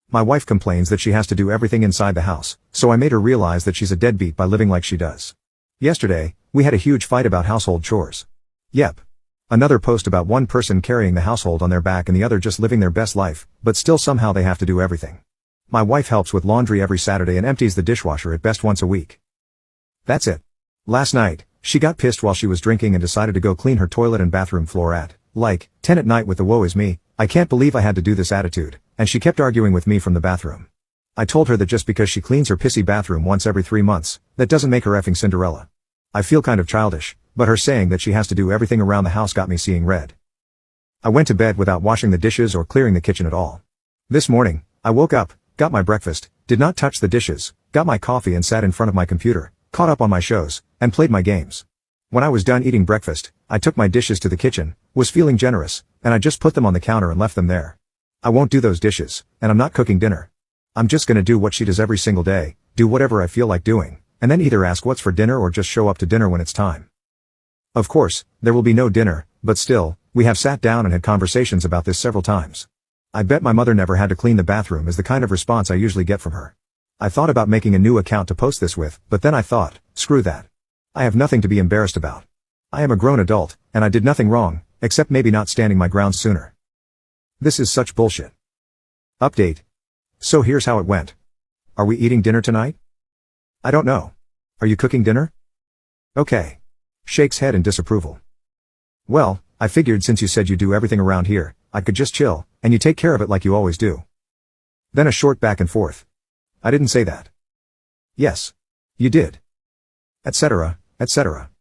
My wife complains that she has to do everything inside the house, so I made her realize that she's a deadbeat by living like she does. Yesterday, we had a huge fight about household chores. Yep. Another post about one person carrying the household on their back and the other just living their best life, but still somehow they have to do everything. My wife helps with laundry every Saturday and empties the dishwasher at best once a week. That's it. Last night, she got pissed while she was drinking and decided to go clean her toilet and bathroom floor at, like, 10 at night with the woe is me, I can't believe I had to do this attitude, and she kept arguing with me from the bathroom. I told her that just because she cleans her pissy bathroom once every 3 months, that doesn't make her effing Cinderella. I feel kind of childish, but her saying that she has to do everything around the house got me seeing red. I went to bed without washing the dishes or clearing the kitchen at all. This morning, I woke up, got my breakfast, did not touch the dishes, got my coffee and sat in front of my computer, caught up on my shows, and played my games. When I was done eating breakfast, I took my dishes to the kitchen, was feeling generous, and I just put them on the counter and left them there. I won't do those dishes, and I'm not cooking dinner. I'm just gonna do what she does every single day, do whatever I feel like doing, and then either ask what's for dinner or just show up to dinner when it's time. Of course, there will be no dinner, but still, we have sat down and had conversations about this several times. I bet my mother never had to clean the bathroom is the kind of response I usually get from her. I thought about making a new account to post this with, but then I thought, screw that. I have nothing to be embarrassed about. I am a grown adult, and I did nothing wrong, except maybe not standing my ground sooner. This is such bullshit. Update. So here's how it went. Are we eating dinner tonight? I don't know. Are you cooking dinner? Okay. Shakes head in disapproval. Well, I figured since you said you do everything around here, I could just chill, and you take care of it like you always do. Then a short back and forth. I didn't say that. Yes. You did. Etc., etc.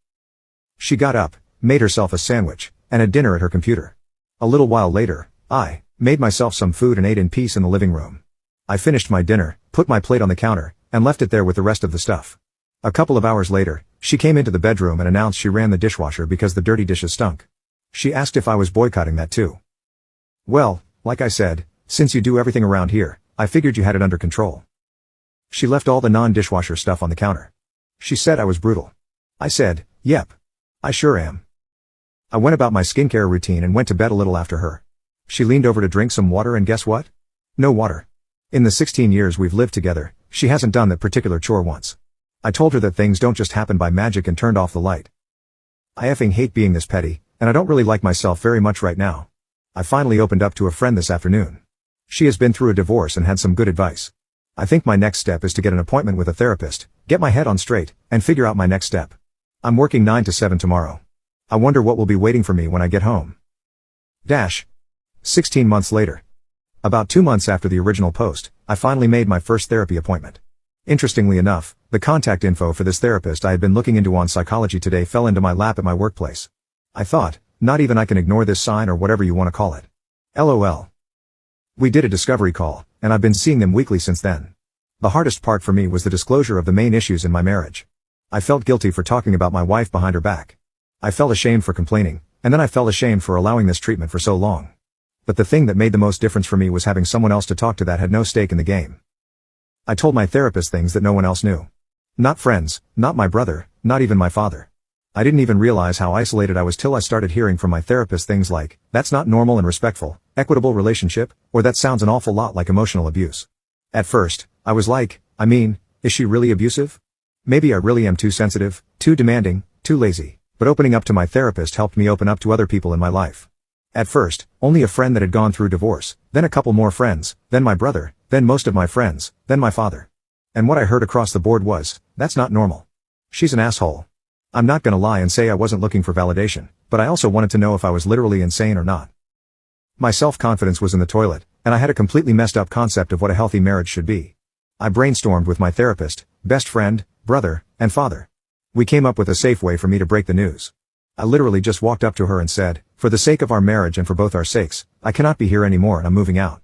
She got up, made herself a sandwich, and had dinner at her computer. A little while later, I made myself some food and ate in peace in the living room. I finished my dinner, put my plate on the counter, and left it there with the rest of the stuff. A couple of hours later, she came into the bedroom and announced she ran the dishwasher because the dirty dishes stunk. She asked if I was boycotting that too. Well, like I said, since you do everything around here, I figured you had it under control. She left all the non-dishwasher stuff on the counter. She said I was brutal. I said, yep. I sure am. I went about my skincare routine and went to bed a little after her. She leaned over to drink some water and guess what? No water. In the 16 years we've lived together, she hasn't done that particular chore once. I told her that things don't just happen by magic and turned off the light. I effing hate being this petty, and I don't really like myself very much right now. I finally opened up to a friend this afternoon. She has been through a divorce and had some good advice. I think my next step is to get an appointment with a therapist, get my head on straight, and figure out my next step. I'm working 9 to 7 tomorrow. I wonder what will be waiting for me when I get home. 16 months later. About 2 months after the original post, I finally made my first therapy appointment. Interestingly enough, the contact info for this therapist I had been looking into on Psychology Today fell into my lap at my workplace. I thought, not even I can ignore this sign or whatever you want to call it. LOL. We did a discovery call, and I've been seeing them weekly since then. The hardest part for me was the disclosure of the main issues in my marriage. I felt guilty for talking about my wife behind her back. I felt ashamed for complaining, and then I felt ashamed for allowing this treatment for so long. But the thing that made the most difference for me was having someone else to talk to that had no stake in the game. I told my therapist things that no one else knew. Not friends, not my brother, not even my father. I didn't even realize how isolated I was till I started hearing from my therapist things like, that's not normal and respectful, equitable relationship, or that sounds an awful lot like emotional abuse. At first, I was like, is she really abusive? Maybe I really am too sensitive, too demanding, too lazy, but opening up to my therapist helped me open up to other people in my life. At first, only a friend that had gone through divorce, then a couple more friends, then my brother, then most of my friends, then my father. And what I heard across the board was, that's not normal. She's an asshole. I'm not gonna lie and say I wasn't looking for validation, but I also wanted to know if I was literally insane or not. My self-confidence was in the toilet, and I had a completely messed up concept of what a healthy marriage should be. I brainstormed with my therapist, best friend, brother, and father. We came up with a safe way for me to break the news. I literally just walked up to her and said, for the sake of our marriage and for both our sakes, I cannot be here anymore and I'm moving out.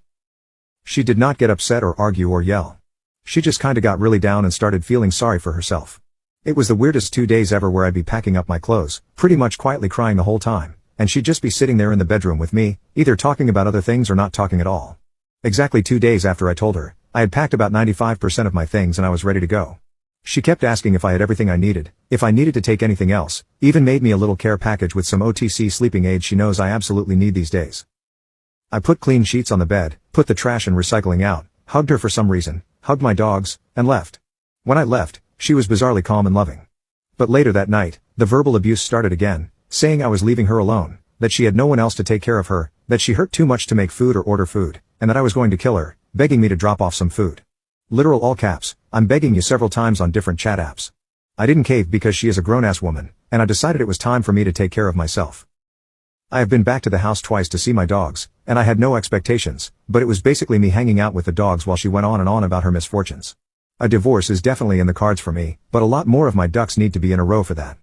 She did not get upset or argue or yell. She just kinda got really down and started feeling sorry for herself. It was the weirdest 2 days ever where I'd be packing up my clothes, pretty much quietly crying the whole time, and she'd just be sitting there in the bedroom with me, either talking about other things or not talking at all. Exactly 2 days after I told her, I had packed about 95% of my things and I was ready to go. She kept asking if I had everything I needed, if I needed to take anything else, even made me a little care package with some OTC sleeping aids she knows I absolutely need these days. I put clean sheets on the bed, put the trash and recycling out, hugged her for some reason, hugged my dogs, and left. When I left, she was bizarrely calm and loving. But later that night, the verbal abuse started again, saying I was leaving her alone, that she had no one else to take care of her, that she hurt too much to make food or order food, and that I was going to kill her, begging me to drop off some food. Literal all caps, I'm begging you several times on different chat apps. I didn't cave because she is a grown-ass woman, and I decided it was time for me to take care of myself. I have been back to the house twice to see my dogs, and I had no expectations, but it was basically me hanging out with the dogs while she went on and on about her misfortunes. A divorce is definitely in the cards for me, but a lot more of my ducks need to be in a row for that.